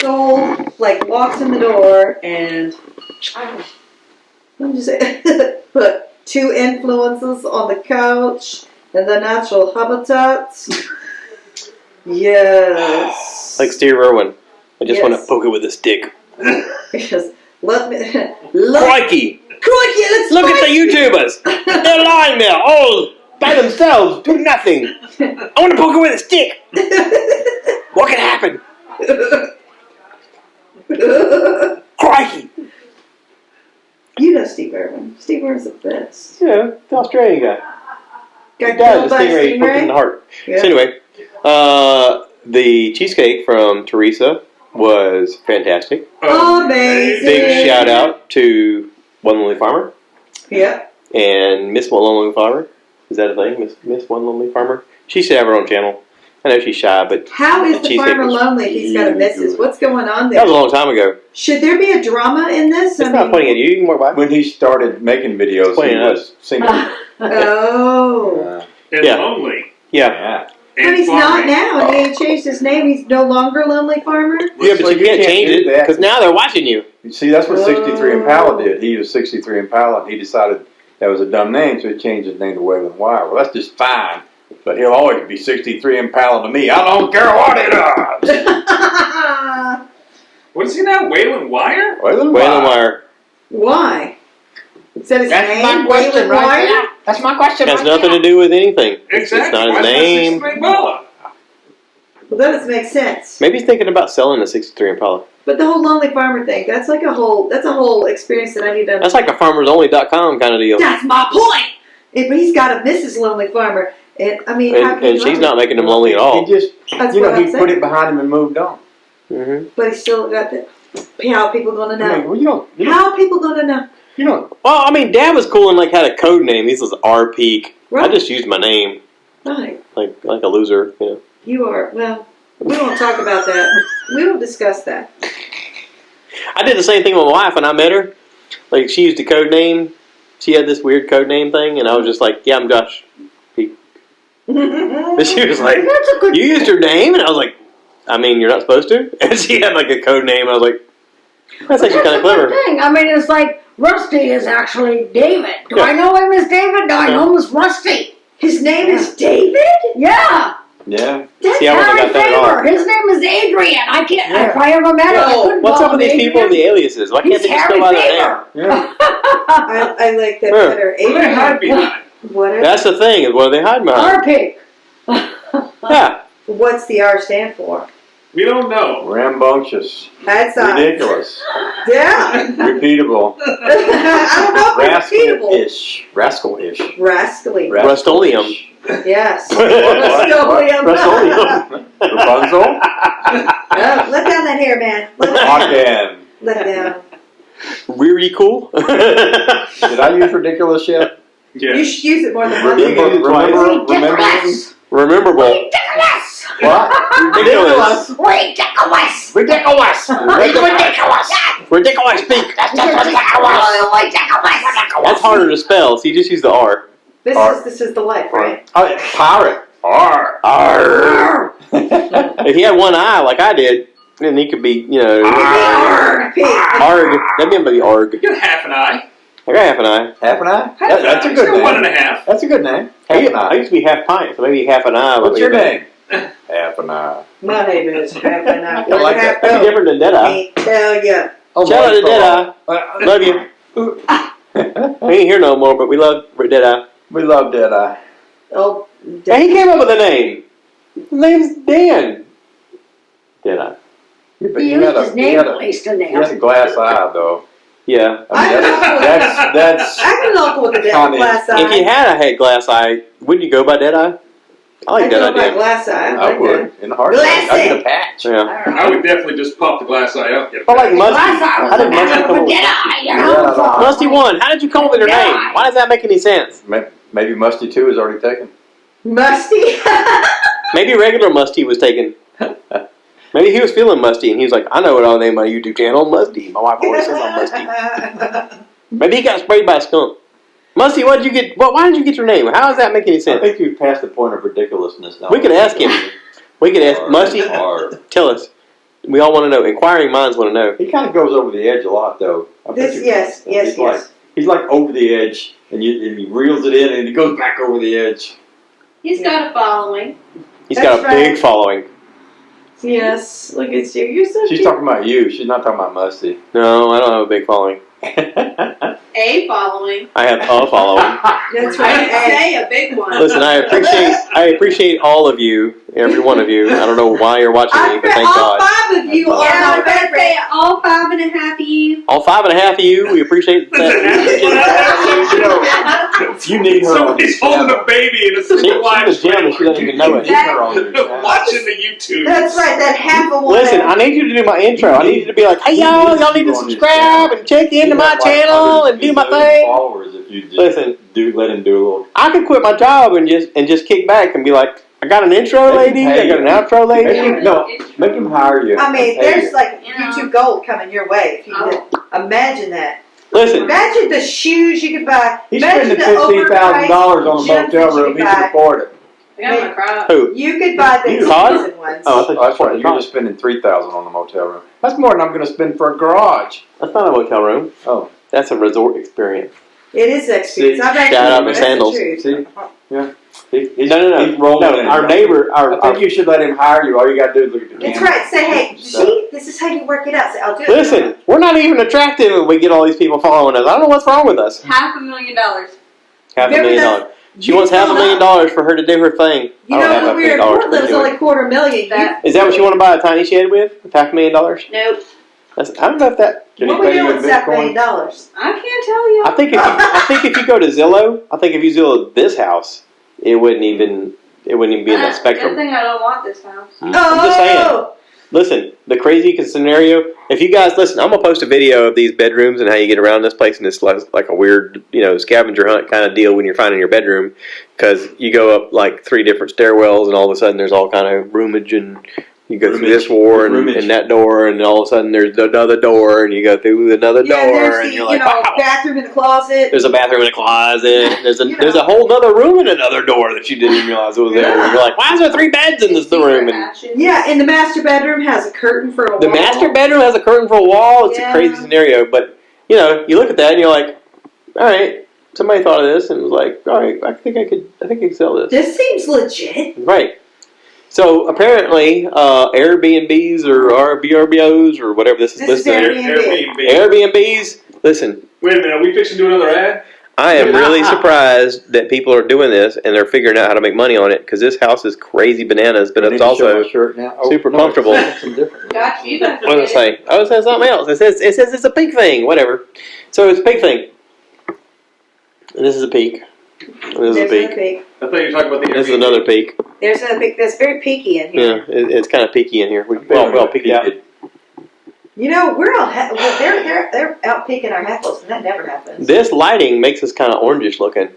old, like walks in the door and I'm just saying, put 2 influences on the couch and the natural habitats. Yes. Like Steve Irwin. I just want to poke it with a stick. Yes. Crikey! Crikey, let's look at the YouTubers. They're lying there all by themselves, doing nothing. I want to poke it with a stick. What can happen? Crikey! You know Steve Irwin. Steve Irwin's the best. Yeah, the Australian guy. Got died. The stingray poked him in the heart. Yeah. So anyway, the cheesecake from Theresa was fantastic. Amazing. Big shout out to One Lonely Farmer. Yeah. And Miss One Lonely Farmer. Is that a thing? Miss One Lonely Farmer? She should have her own channel. I know she's shy, but how is the farmer lonely if he's got a missus? What's going on there? That was a long time ago. Should there be a drama in this? It's not pointing at you. You can walk by. When he started making videos, he was single. Oh. And lonely. Yeah. But he's not now. He ain't changed his name. He's no longer Lonely Farmer. Yeah, but you can't change it because now they're watching you. You see, that's what 63 Impala did. He was 63 Impala, and he decided that was a dumb name, so he changed his name to Waylon Wire. Well, that's just fine, but he'll always be 63 Impala to me. I don't care what he does. What is he now? Waylon Wire? Waylon Wire. Why? Is that his That's name? my question Waylon right Wire? there. That's my question. It has nothing to do with anything. Exactly. It's not his Why name. is that 63 Impala? Well, that doesn't make sense. Maybe he's thinking about selling a 63 Impala. But the whole Lonely Farmer thing, that's like a whole experience that I need to That's like a farmersonly.com kind of deal. That's my point! But he's got a Mrs. Lonely Farmer. And I mean, how can And you she's love not it? making him lonely at all. He just, That's you what know, I'm he saying. put it behind him and moved on. Mm-hmm. But he's still got the. How are people going to know? I mean, well, you don't, How are people going to know? you don't. Well, I mean, Dad was cool and like had a code name. He was R Peak. Right. I just used my name, Right. like a loser, you know. You are, well, we won't talk about that. We won't discuss that. I did the same thing with my wife when I met her. Like, she used a code name. She had this weird code name thing, and I was just like, yeah, I'm Josh Peak. And she was like, you used her name? And I was like, I mean, you're not supposed to? And she had like a code name, and I was like, that's actually kind of clever. Thing. I mean, it's like Rusty is actually David. Do Yeah. I know him as David? No, I know him as Rusty. His name is David? Yeah. Yeah. See, I wouldn't have got that at all. His name is Adrian. I can't. If I ever met him, I Whoa. couldn't What's call up with him these people and the Adrian. aliases? Why can't He's they just Harry go by their Faber. name? Yeah. I like that Huh. better. What do they hide behind? Whatever. That's the thing, is what are they hiding behind? R-Pig. Yeah. What's the R stand for? We don't know. Rambunctious. That's Ridiculous. Yeah. Repeatable. I don't know if it's repeatable. Rascal-ish. Rascal-ish. Rascally. Rust-oleum. Yes. Rust-oleum. Rapunzel. Oh, let down that hair, man. Again. Let it down. Really cool. Did I use ridiculous yet? Yeah. You should use it more than Remember? Ridiculous. Rememberable. Ridiculous. What? Ridiculous. Ridiculous. Ridiculous. Ridiculous. Ridiculous speak. That's ridiculous. That's harder to spell, so you just use the R. This is the life, right? Pirate. R. R. If he had one eye like I did, then he could be, you know, Arg. Arg. That'd be maybe Arg. You got half an eye. I got half an eye. Half an eye? Half That's a an eye. good Still name. 1.5. That's a good name. I Half an eye. used to be half pint, so maybe half an eye. What's your name? Half an eye. My name is half an eye. I like that. That'd be different than dead eye. Ain't tell ya. Oh, Shout out to Dead Eye. Love you. We ain't here no more, but we love Dead Eye. We love Dead Eye. Oh, Hey, he came up with a name. His name's Dan. Dead Eye. But He you used had his name at least in he had a there. glass eye, though. Yeah. I mean, that's I can uncle with the Connie. glass eye. If you had a head glass eye, wouldn't you go by Dead Eye? I like I that go by idea. glass eye. I like would. In the heart. I'd get a patch. Yeah. I would definitely just pop the glass eye out. I like Musty. Glass eye was How the did Musty name come of up a with dead eye. You know? Yeah. Musty won. How did you come up with your name? Why does that make any sense? Maybe Musty 2 is already taken. Musty. Maybe regular Musty was taken. Maybe he was feeling musty, and he was like, I know what I'll name my YouTube channel, Musty. My wife always says I'm musty. Maybe he got sprayed by a skunk. Musty, why did you get your name? How does that make any I sense? think you've passed the point of ridiculousness now. We could ask him. We could ask Musty, R. tell us. We all want to know. Inquiring minds want to know. He kind of goes over the edge a lot, though. Yes. He's like over the edge, and he reels it in, and he goes back over the edge. He's got a following. He's That's got a big right. following. Yes, look at you. You're so She's cute. talking about you. She's not talking about Musty. No, I don't have a big following. A following. I have a following. That's I right. didn't Hey. say a big one. Listen, I appreciate all of you, every one of you. I don't know why you're watching me, but thank all God. 5 of you Yeah, are I my was gonna favorite. say all 5.5 of you. All 5.5 of you, we appreciate that. You need her on Somebody's this holding channel. a baby in a She's single wide a gem and she doesn't even know it. You need her on your channel. Watching the YouTube. That's right, that half a one. Listen, I need you to do my intro. I need you to be like, hey y'all need to subscribe and check into my channel and do my thing. Followers if you just Listen, let him do a little. I could quit my job and just kick back and be like, I got an intro lady, I got an outro lady. Make him hire you. I mean, Pay there's you. like You know. YouTube gold coming your way. If you Oh. could imagine that. Listen, Imagine the shoes you could buy. He's Imagine spending the $15,000 on a overpriced gems motel that you room. could He can buy. afford it. I got my crop. who? You could buy the You, Todd? expensive ones. Oh, I thought That's right. You're just spending $3,000 on a motel room. That's more than I'm going to spend for a garage. That's not a motel room. Oh, That's a resort experience. It is experience. See, I've actually, shout out to that's Sandals. the truth. see, yeah. He's No. rolling in it. Our neighbor, I think you should let him hire you. All you got to do is look at the That's camera. right. Say, hey, see, this is how you work it out. Say, I'll do it. listen, we're not even attractive if we get all these people following us. I don't know what's wrong with us. $500,000. $500,000. She wants You $500,000 for her to do her thing. You I don't know, have when we were in $500,000 Portland, it was to do only $250,000. That- Is that what you want to buy a tiny shed with? $500,000? Nope. I don't know if that. Can he What were pay you you doing in with $7 million? Bitcoin? I can't tell you. I think if you go to Zillow, I think if you Zillow this house, it wouldn't even be in that Good spectrum. thing I don't want this house. I'm just saying. Listen, the crazy scenario. If you guys listen, I'm gonna post a video of these bedrooms and how you get around this place, and it's like a weird, scavenger hunt kind of deal when you're finding your bedroom, because you go up like 3 different stairwells, and all of a sudden there's all kind of roomage, and you go through this door and that door, and all of a sudden there's another door, and you go through another door, there's and the, you're like, wow. bathroom in the closet. There's a bathroom in a closet. There's a whole other room in another door that you didn't even realize was there. Yeah. You're like, why is there 3 beds in this room? And Yeah, and the master bedroom has a curtain for a the wall. master bedroom has a curtain for a wall. It's a Yeah. crazy scenario, but you look at that and you're like, all right, somebody thought of this and was like, all right, I think I could sell this. This seems legit. Right. So apparently, Airbnbs or BRBOs or whatever this is This is listed Airbnb. Airbnbs. Listen, Wait a minute, are we fixing to do another ad? I am really surprised that people are doing this and they're figuring out how to make money on it, because this house is crazy bananas, but I need it's to show also my shirt now. super comfortable. Some different. Got you. Got What did I say? I was saying something else. It says it's a peak thing. Whatever. So it's a peak thing. And this is a peak. And this is a There's peak. another peak. I thought you were talking about the This is Airbnb. another peak. There's another peak. That's very peaky in here. Yeah, it's kind of peaky in here. Well, peaked out. We're all they're out peeking our heifers, and that never happens. This lighting makes us kind of orangish looking.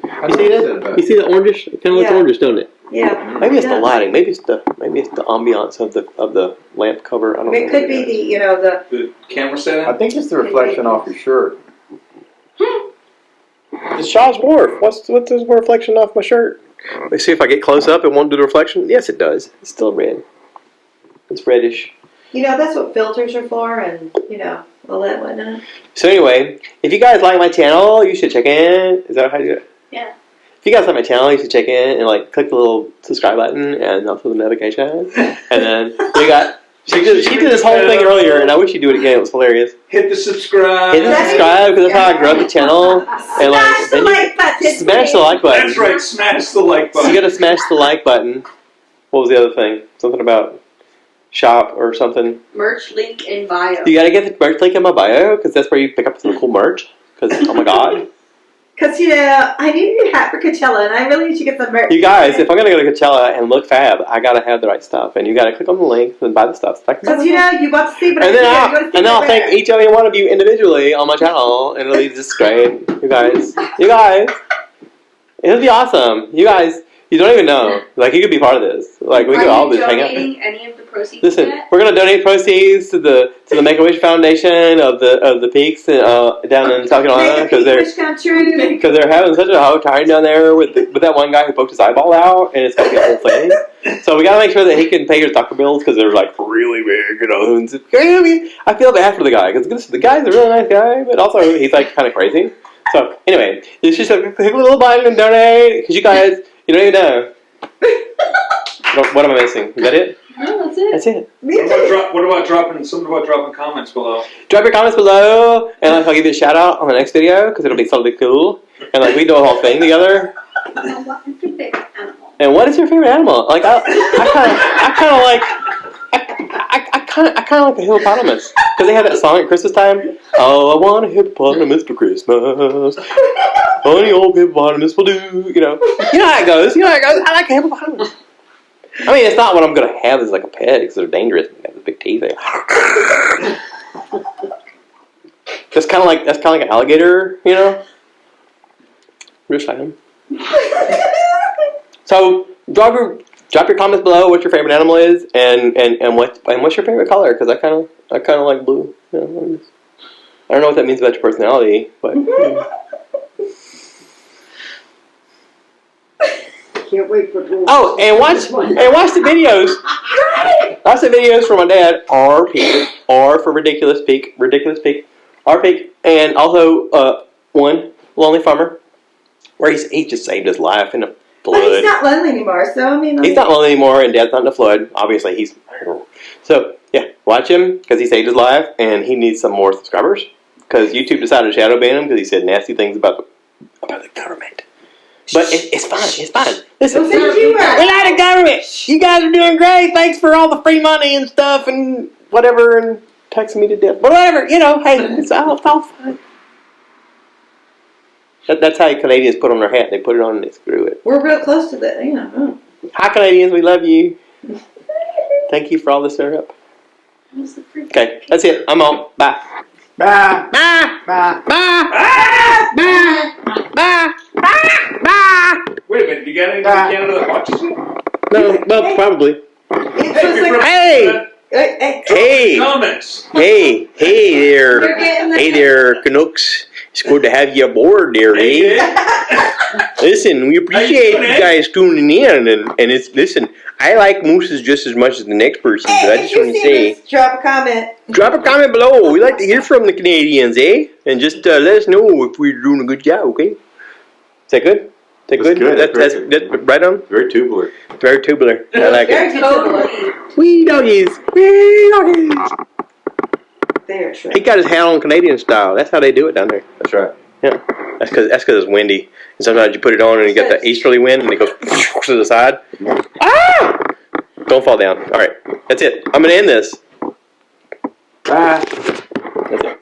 You see that? You see the orangish? It kind of looks Yeah. orangish, don't it? Yeah, Maybe it's the Yeah. lighting. Maybe it's the ambiance of the lamp cover. I don't know. It could be the The camera I setup? think it's the reflection off your shirt. It's Shaw's Wharf. What's the reflection off my shirt? Let me see if I get close up. It won't do the reflection. Yes, it does. It's still red. It's reddish. that's what filters are for, and all that whatnot. So anyway, if you guys like my channel, you should check in. Is that how you do it? Yeah. If you guys like my channel, you should check in and click the little subscribe button and also the notification. And then you got she did this whole thing earlier, and I wish she'd do it again. It was hilarious. Hit the subscribe. Hit the subscribe, because that's how I grew the channel. And Smash the then like button. smash the like button. That's right, smash the like So button. you got to smash the like button. What was the other thing? Something about shop or something. Merch link in bio. You got to get the merch link in my bio, because that's where you pick up some cool merch. Because, oh my god. Because I need a new hat for Coachella, and I really need to get some merch. You guys, if I'm going to go to Coachella and look fab, I got to have the right stuff. And you got to click on the link and buy the stuff. Because you want to see, but And then I'll thank thank each and every one of you individually on my channel, and it'll be just great. You guys, it'll be awesome. You guys, You don't even know. Like, he could be part of this. Like, we could all Are you just hang out. donating any of the proceeds Listen, yet? we're gonna donate proceeds to the Make-A-Wish Foundation of the Peaks down in South Carolina because they're having such a hard time down there with that one guy who poked his eyeball out, and it's gonna be a whole thing. So we gotta make sure that he can pay his doctor bills because they're like really big, you know. And I feel bad for the guy because the guy's a really nice guy, but also he's like kind of crazy. So anyway, it's just a little button and donate because you guys, you don't even know. What am I missing? Is that it? No, that's it. That's it. What about dropping comments below? Drop your comments below, and I'll give you a shout out on the next video because it'll be something cool. And like we do a whole thing together. What is your favorite animal? And what is your favorite animal? Like I kind of like the hippopotamus because they have that song at Christmas time. Oh, I want a hippopotamus for Christmas. Honey, old hippopotamus will do. You know how it goes. I like a hippopotamus. I mean, it's not what I'm gonna have as like a pet because they're dangerous. They have the big teeth. That's kind of like an alligator, you know. Wish I am. So drop your comments below what your favorite animal is and what's your favorite color because I kind of like blue. You know, I don't know what that means about your personality, but. Can't wait for it. Oh, and watch the videos. Watch the videos for my dad. R for ridiculous peak, R peak, and also one lonely farmer, where he just saved his life in a flood. But he's not lonely anymore, so I mean. He's not lonely anymore, and Dad's not in a flood. Obviously, he's so yeah. Watch him because he saved his life, and he needs some more subscribers because YouTube decided to shadow ban him because he said nasty things about the government. But it's fine. It's fine. Listen, we like the government. You guys are doing great. Thanks for all the free money and stuff and whatever and texting me to death. But whatever, you know, hey, it's all fine. That's how Canadians put on their hat. They put it on and they screw it. We're real close to that, you know. Hi, Canadians. We love you. Thank you for all the syrup. Okay, that's it. I'm on. Bye. Bye. Bye. Bye. Bye. Bye. Bye. Bye. Bye. Wait a minute, you got anybody in Canada that watches it? No, well, probably. Hey! Hey! Comments. Hey there. You're getting the- Hey there, Canucks. It's good to have you aboard there, Hey, eh? Listen, we appreciate How you doing, you guys tuning in, and it's, listen, I like mooses just as much as the next person, but I just want to say, Drop a comment. drop a comment below. We like to hear from the Canadians, eh? And just let us know if we're doing a good job, okay? Is that good? Is that That's good? good. That's right on? Very tubular. Very tubular. I like it. Totally. Wee doggies. Wee doggies. There, Trey. He got his hat on Canadian style. That's how they do it down there. That's right. Yeah. That's because it's windy. And sometimes you put it on and you get that easterly wind and it goes to the side. Ah! Don't fall down. All right. That's it. I'm going to end this. Bye. That's it.